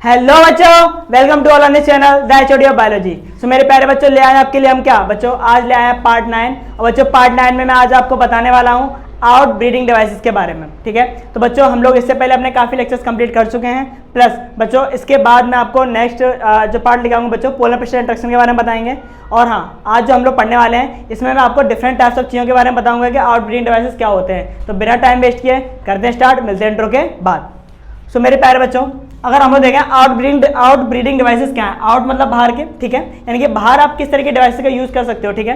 Hello बच्चों, welcome to all on this channel the HOD of biology. So मेरे प्यारे बच्चों, ले आए आपके लिए हम क्या बच्चों, आज ले आए पार्ट 9। और बच्चों पार्ट 9 में मैं आज आपको बताने वाला हूँ आउट ब्रीडिंग डिवाइसेस के बारे में। ठीक है, तो बच्चों हम लोग इससे पहले अपने काफ़ी लेक्चर्स कंप्लीट कर चुके हैं। प्लस बच्चों इसके बाद मैं आपको नेक्स्ट जो पार्ट लिखाऊंगा बच्चों पोलर प्रेशर इंट्रैक्शन के बारे में बताएंगे। और हाँ, आज जो हम लोग पढ़ने वाले हैं इसमें मैं आपको डिफरेंट टाइप्स ऑफ चीज़ों के बारे में बताऊंगा कि आउट ब्रीडिंग डिवाइसेस क्या होते हैं। तो बिना टाइम वेस्ट किए करते हैं स्टार्ट, मिलते हैं इंट्रो के बाद। सो मेरे प्यारे बच्चों, अगर हम लोग देखें आउट ब्रीडिंग डिवाइसेस क्या है। आउट मतलब बाहर के, ठीक है, यानी कि बाहर आप किस तरह के डिवाइस का यूज कर सकते हो। ठीक है,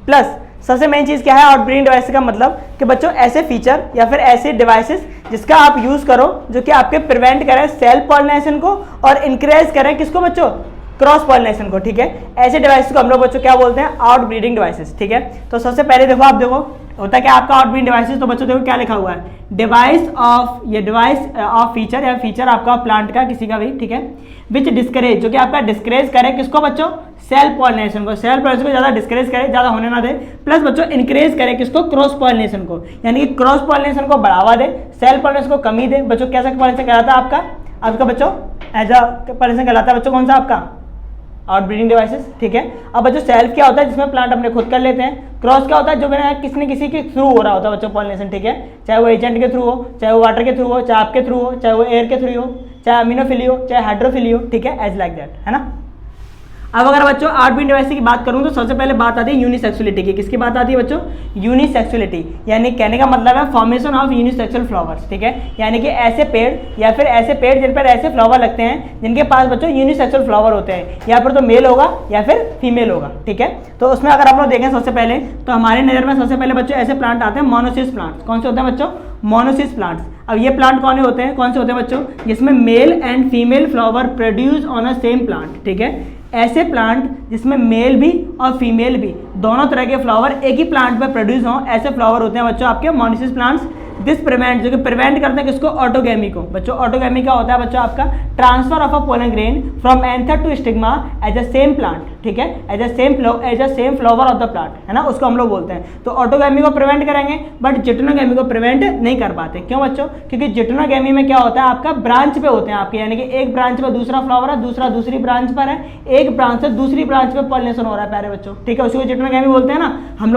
प्लस सबसे मेन चीज क्या है आउट ब्रीडिंग डिवाइस का मतलब कि बच्चों ऐसे फीचर या फिर ऐसे डिवाइसेस जिसका आप यूज करो जो कि आपके प्रिवेंट करें सेल्फ पॉलिनेशन को और इंकरेज करें किसको बच्चों, क्रॉस पॉलिनेशन को। ठीक है, ऐसे डिवाइस को हम लोग बच्चों क्या बोलते हैं, आउट ब्रीडिंग डिवाइसेस। ठीक है, तो सबसे पहले देखो, आप देखो होता है क्या आपका आउट ब्रीडिंग डिवाइसेस। तो बच्चों देखो क्या लिखा हुआ है, डिवाइस ऑफ, ये डिवाइस ऑफ फीचर या फीचर आपका प्लांट का किसी का भी, ठीक है, विच डिस्करेज, जो कि आपका डिस्करेज करे किसको बच्चों, सेल्फ पॉलिनेशन को। सेल्फ पॉलिनेशन को ज्यादा डिस्करेज करे, ज्यादा होने ना दे। प्लस बच्चों इंकरेज करे किसको, क्रॉस पॉलिनेशन को, यानी कि क्रॉस पॉलिनेशन को बढ़ावा दे, सेल्फ पॉलिनेशन को कमी दे। बच्चों कैसा पॉलिनेशन कहलाता है आपका बच्चों, एज अ पॉलिनेशन कहलाता है बच्चों कौन सा आपका, आउट ब्रीडिंग डिवाइसेस। ठीक है, अब बच्चों सेल्फ क्या होता है, जिसमें प्लांट अपने खुद कर लेते हैं। क्रॉस क्या होता है, जो बिना किसी न किसी के थ्रू हो रहा होता है बच्चों पॉलिनेशन। ठीक है, चाहे वो एजेंट के थ्रू हो, चाहे वो वाटर के थ्रू हो, चाहे आपके थ्रू हो, चाहे वो एयर के थ्रू हो, चाहे अमीनोफिली हो, चाहे हाइड्रोफिली हो। ठीक है, एज लाइक दैट, है ना। अब अगर बच्चों आउट ब्रीडिंग डिवाइस की बात करूं तो सबसे पहले बात आती है यूनिसेक्सुअलिटी की। किसकी बात आती है बच्चों, यूनिसेक्सुअलिटी, यानी कहने का मतलब है फॉर्मेशन ऑफ यूनिसेक्सुअल फ्लावर्स। ठीक है, यानी कि ऐसे पेड़ या फिर ऐसे पेड़ जिन पर ऐसे फ्लावर लगते हैं जिनके पास बच्चों यूनिसेक्सुअल फ्लावर होते हैं, या फिर तो मेल होगा या फिर फीमेल होगा। ठीक है, तो उसमें अगर आप लोग देखें सबसे पहले तो हमारे नज़र में सबसे पहले बच्चों ऐसे प्लांट आते हैं मोनोसिस प्लांट्स। कौन से होते हैं बच्चों, मोनोसिस प्लांट्स। अब ये प्लांट कौन होते हैं, कौन से होते हैं बच्चों, जिसमें mail and female flower produce on a same plant. ठीक है, ऐसे प्लांट जिसमें मेल भी और फीमेल भी दोनों तरह के फ्लावर एक ही प्लांट में प्रोड्यूस हों, ऐसे फ्लावर होते हैं बच्चों आपके मोनोसिस प्लांट्स। दिस प्रिवेंट, जो कि प्रिवेंट करते हैं किसको, ऑटोगैमी को। बच्चों ऑटोगैमी क्या होता है बच्चों आपका, transfer of a pollen grain from anther to stigma as a same plant. ठीक है, as a same flower of the plant, है ना, उसको हम लोग बोलते हैं। तो ऑटोगैमी को प्रिवेंट करेंगे, बट जिटनोगैमी को प्रिवेंट नहीं कर पाते। क्यों बच्चों, क्योंकि जिटनोगैमी में क्या होता है आपका, ब्रांच पे होते हैं आपके, यानी कि एक ब्रांच पे दूसरा फ्लावर है, दूसरा दूसरी ब्रांच पर है, एक ब्रांच से दूसरी ब्रांच पे पॉलिनेशन हो रहा है प्यारे बच्चों। ठीक है, उसी को जिटनोगैमी बोलते हैं ना। हम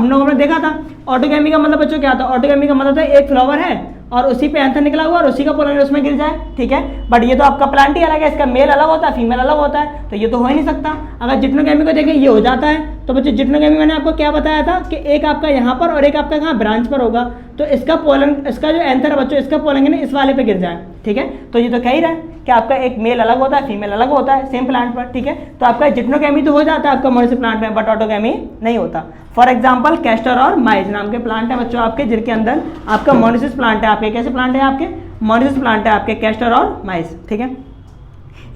लोगों ने देखा था ऑटोगैमी का मतलब बच्चों क्या था, ऑटोगैमी का मतलब था एक फ्लावर है और उसी पे एंथर निकला हुआ और उसी का पोलन उसमें गिर जाए। ठीक है, बट ये तो आपका प्लांट ही अलग है, इसका मेल अलग होता है, फीमेल अलग होता है, तो ये तो हो ही नहीं सकता। अगर जिटनोगैमी को देखें ये हो जाता है। तो बच्चों जिटनोगैमी मैंने आपको क्या बताया था कि एक आपका यहाँ पर और एक आपका कहाँ ब्रांच पर होगा, तो इसका पोलन, इसका जो एंथर है बच्चों, इसका पोलन इस वाले पे गिर जाए। ठीक है, तो ये तो कह ही रहा है कि आपका एक मेल अलग होता है, फीमेल अलग होता है सेम प्लांट पर। ठीक है, तो आपका जिटनोगैमी तो हो जाता है आपका मोनोसिस प्लांट में, बट ऑटोगैमी नहीं होता। फॉर एग्जाम्पल कैस्टर और माइज नाम के प्लांट है बच्चों आपके, जिनके अंदर आपका मोनोसिस प्लांट है। आपके कैसे प्लांट है, आपके मोनोसिस प्लांट है आपके, कैस्टर और माइज। ठीक है,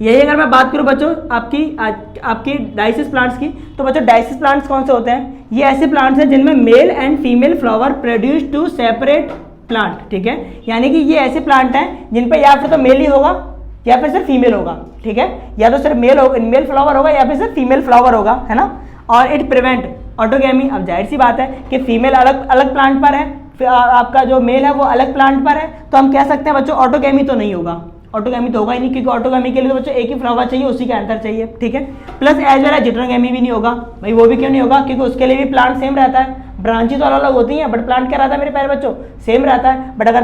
यही अगर मैं बात करूं बच्चों आपकी डाइसिस प्लांट्स की, तो बच्चों डाइसिस प्लांट्स कौन से होते हैं, ये ऐसे प्लांट्स हैं जिनमें male and female flower produce to separate plant. ठीक है, यानी कि ये ऐसे प्लांट हैं जिन पे या फिर तो मेल ही होगा या फिर सिर्फ फीमेल होगा। ठीक है, या तो सिर्फ मेल फ्लावर होगा या फिर सिर्फ फीमेल फ्लावर होगा, है ना। और इट प्रिवेंट ऑटोगैमी। अब जाहिर सी बात है कि फीमेल अलग अलग प्लांट पर है, फिर आपका जो मेल है वो अलग प्लांट पर है, तो हम कह सकते हैं बच्चों ऑटोगैमी तो नहीं होगा। ऑटोगैमी तो होगा ही नहीं, क्योंकि ऑटोगैमी के लिए तो बच्चों एक ही फ्लावर चाहिए, उसी का एंथर चाहिए। ठीक है, प्लस एज वेल एज जिटनोगैमी भी नहीं होगा। भाई वो भी क्यों नहीं होगा, क्योंकि उसके लिए भी प्लांट सेम रहता है, ब्रांचेस तो अलग अलग होती हैं, बट प्लांट क्या रहता है मेरे प्यारे बच्चों, सेम रहता है। बट अगर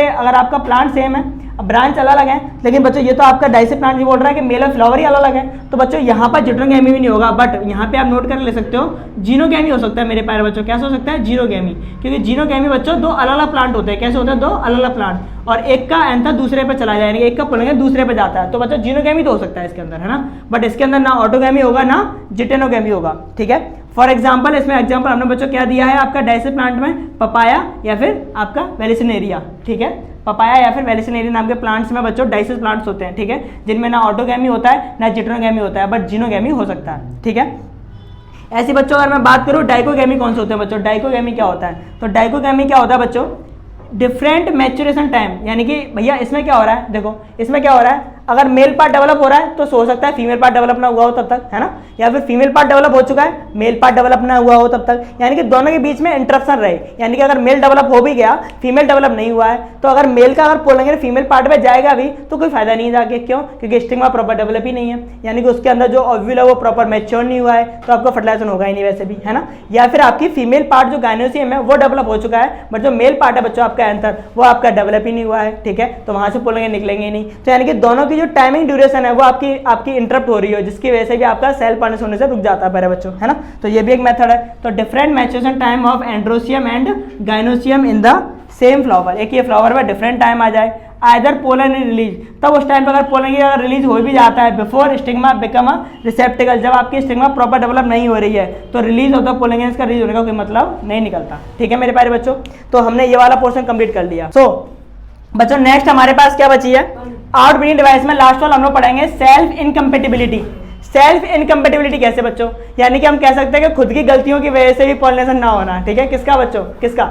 अगर आपका प्लांट सेम है, ब्रांच अलग अलग है, लेकिन बच्चों ये तो आपका डाइसिस प्लांट भी बोल रहा है कि मेल और फ्लावर ही अलग अलग है, तो बच्चों यहाँ पर जिटनोगैमी भी नहीं होगा। बट यहाँ पे आप नोट कर ले सकते हो जीनोगैमी हो सकता है मेरे प्यारे बच्चों। कैसे हो सकता है, जीनोगैमी, क्योंकि जीनोगैमी बच्चों दो अलग अलग प्लांट होते हैं। कैसे होते हैं, दो अलग अलग प्लांट, और एक का एंथर दूसरे पे चला जाएगा, एक का पोलन दूसरे पे जाता है, तो बच्चों जीनोगैमी तो हो सकता है इसके अंदर, है ना। बट इसके अंदर ना ऑटोगैमी होगा ना जिटेनोगैमी होगा। ठीक है, फॉर एग्जाम्पल इसमें एग्जाम्पल हमने बच्चों क्या दिया है आपका डाइसिस प्लांट में, पपाया या फिर आपका वेलिसिनेरिया। ठीक है, पपाया या फिर वेलिसिनेरिया नाम के प्लांट्स में बच्चों डाइसिस प्लांट्स होते हैं। ठीक है, जिनमें ना ऑटोगैमी होता है ना जिटनोगैमी होता है, बट जीनोगैमी हो सकता है। ठीक है, ऐसे बच्चों अगर मैं बात करूं डाइकोगैमी कौन से होते हैं बच्चों, डाइकोगैमी क्या होता है, तो डाइकोगैमी क्या होता है बच्चों, डिफरेंट मैच्योरेशन टाइम, यानी कि भैया इसमें क्या हो रहा है, देखो इसमें क्या हो रहा है, अगर मेल पार्ट डेवलप हो रहा है तो हो सकता है फीमेल पार्ट डेवलप ना हुआ हो तब तक, है ना, या फिर फीमेल पार्ट डेवलप हो चुका है, मेल पार्ट डेवलप ना हुआ हो तब तक, यानी कि दोनों के बीच में इंटरप्शन रहे। यानी कि अगर मेल डेवलप हो भी गया, फीमेल डेवलप नहीं हुआ है, तो अगर मेल का अगर पोलन ग्रेन फीमेल पार्ट में जाएगा भी तो कोई फायदा नहीं जाके, क्यों? क्योंकि स्टिग्मा प्रॉपर डेवलप ही नहीं है, यानी कि उसके अंदर जो ओव्यूल है वो प्रॉपर मैच्योर नहीं हुआ है, तो आपका फर्टिलाइजेशन होगा ही नहीं वैसे भी, है ना। या फिर आपकी फीमेल पार्ट जो गायनोसियम है वो डेवलप हो चुका है, बट जो मेल पार्ट है बच्चों आपका एंथर वो आपका डेवलप ही नहीं हुआ है, ठीक है, तो वहां से पोलन ग्रेन निकलेंगे नहीं। तो यानी कि दोनों की जो टाइमिंग ड्यूरेशन है वो आपकी इंटरप्ट हो रही है, जिसकी वजह से भी आपका सेल पार्टनर्स होने से रुक जाता है प्यारे बच्चों, है ना। तो ये भी एक मेथड है। तो different maturation time of androecium and gynoecium in the same flower, एक ये फ्लावर में डिफरेंट टाइम आ जाए, आइदर पोलन रिलीज, तब उस टाइम पर अगर पोलन अगर रिलीज हो भी जाता है बिफोर स्टिग्मा बिकम अ रिसेप्टिकल, जब आपकी स्टिग्मा प्रॉपर डेवलप नहीं हो रही है तो रिलीज होता है पोलन, इसका रिलीज होने का कोई मतलब नहीं निकलता, ठीक है मेरे प्यारे बच्चों। तो हमने ये वाला पोर्शन कंप्लीट कर लिया। सो बच्चों नेक्स्ट हमारे पास क्या बची है, आउट ब्रीडिंग डिवाइस में लास्ट वाला हम लोग पढ़ेंगे सेल्फ इनकम्पेटिबिलिटी। सेल्फ इनकम्पेटिबिलिटी कैसे बच्चों, यानी कि हम कह सकते हैं कि खुद की गलतियों की वजह से भी पॉलिनेशन ना होना, ठीक है, किसका बच्चों, किसका,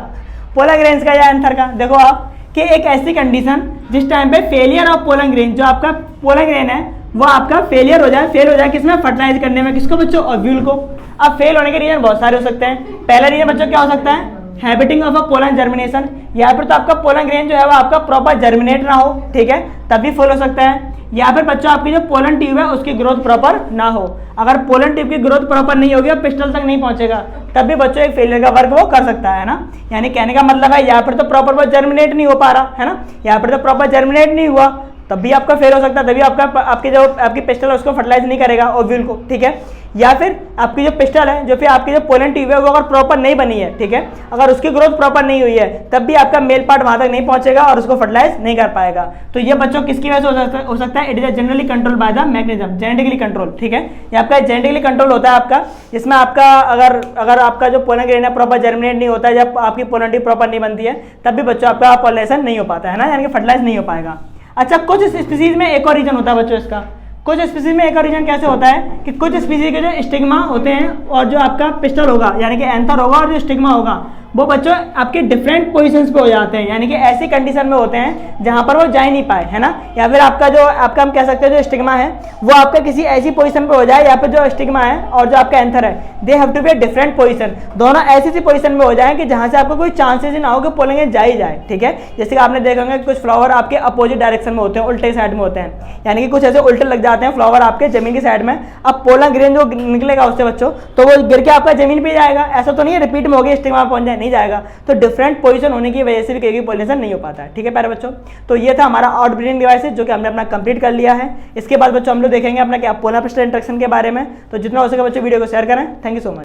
पोलन ग्रेन्स का या एंथर का। देखो आप कि एक ऐसी कंडीशन जिस टाइम पे फेलियर ऑफ पोलन ग्रेन, जो आपका पोलन ग्रेन है वो आपका फेलियर हो जाए, फेल हो जाए किसमें, फर्टिलाइज करने में, किसको बच्चों, ओव्यूल को। अब फेल होने के रीजन बहुत सारे हो सकते हैं। पहला रीजन बच्चों क्या हो सकता है, हैबिटिंग ऑफ अ पोलन जर्मिनेशन, या फिर तो आपका पोलन ग्रेन जो है वो आपका प्रॉपर जर्मिनेट ना हो, ठीक है, तभी फेल हो सकता है। या फिर बच्चों आपकी जो पोलन ट्यूब है उसकी ग्रोथ प्रॉपर ना हो, अगर पोलन ट्यूब की ग्रोथ प्रॉपर नहीं होगी और पिस्टल तक नहीं पहुंचेगा तब भी बच्चों एक फेलियर का वर्क वो कर सकता है ना। यानी कहने का मतलब है या फिर तो प्रॉपर वो जर्मिनेट नहीं हो पा रहा है ना, या फिर तो प्रॉपर जर्मिनेट नहीं हुआ तब भी आपका फेल हो सकता है, तभी आपकी पिस्टल है उसको फर्टिलाइज नहीं करेगा ओव्यूल को, ठीक है। या फिर आपकी जो पिस्टल है, जो फिर आपकी जो पोलन ट्यूब है वो अगर प्रॉपर नहीं बनी है, ठीक है, अगर उसकी ग्रोथ प्रॉपर नहीं हुई है तब भी आपका मेल पार्ट वहां तक नहीं पहुंचेगा और उसको फर्टिलाइज नहीं कर पाएगा। तो ये बच्चों किसकी वजह से हो सकता है, it is generally control by the mechanism, genetically control, ठीक है, ये आपका जेनेटिकली कंट्रोल होता है आपका, जिसमें आपका अगर आपका जो पोलन ग्रेन है प्रॉपर जर्मिनेट नहीं होता है, जब आपकी पोलन ट्यूब प्रॉपर नहीं बनती है तब भी बच्चों आपका पॉलिनेशन नहीं हो पाता है ना, यानी कि फर्टिलाइज नहीं हो पाएगा। अच्छा, कुछ स्पीसीज में एक और रीजन होता है बच्चों इसका, कुछ स्पीसीज में एक और रीजन कैसे होता है कि कुछ स्पीसीज के जो स्टिग्मा होते हैं और जो आपका पिस्टल होगा यानी कि एंथर होगा और जो स्टिग्मा होगा वो बच्चों आपके डिफरेंट पोजीशंस पे हो जाते हैं, यानी कि ऐसी कंडीशन में होते हैं जहां पर वो जा ही नहीं पाए, है ना। या फिर आपका हम कह सकते हैं जो स्टिग्मा है वो आपका किसी ऐसी पोजीशन पे हो जाए, या फिर जो स्टिग्मा है और जो आपका एंथर है they have to be a different position, दोनों ऐसी सी पोजीशन में हो जाए कि जहां से आपको कोई चांसेस ही ना हो कि पोलन ग्रेन जा ही जाए, ठीक है। जैसे कि आपने देखा होगा कुछ फ्लावर आपके अपोजिट डायरेक्शन में होते हैं, उल्टे साइड में होते हैं, यानी कि कुछ ऐसे उल्टे लग जाते हैं फ्लावर आपके जमीन की साइड में। अब पोलन ग्रेन जो निकलेगा उससे बच्चों तो वो गिर के आपका जमीन पे जाएगा, ऐसा तो नहीं है रिपीट में हो गया स्टिग्मा पहुंच जाए, नहीं जाएगा। तो डिफरेंट पोजीशन होने की वजह से भी कहीं पॉलिनेशन नहीं हो पाता है, ठीक है प्यारे बच्चों। तो ये था हमारा आउट ब्रीडिंग डिवाइसेस जो कि हमने अपना कंप्लीट कर लिया है। इसके बाद बच्चों हम लोग देखेंगे अपना क्या पोलर पिस्टल इंटरेक्शन के बारे में। तो जितना हो सके बच्चों वीडियो को शेयर करें। Thank you so much.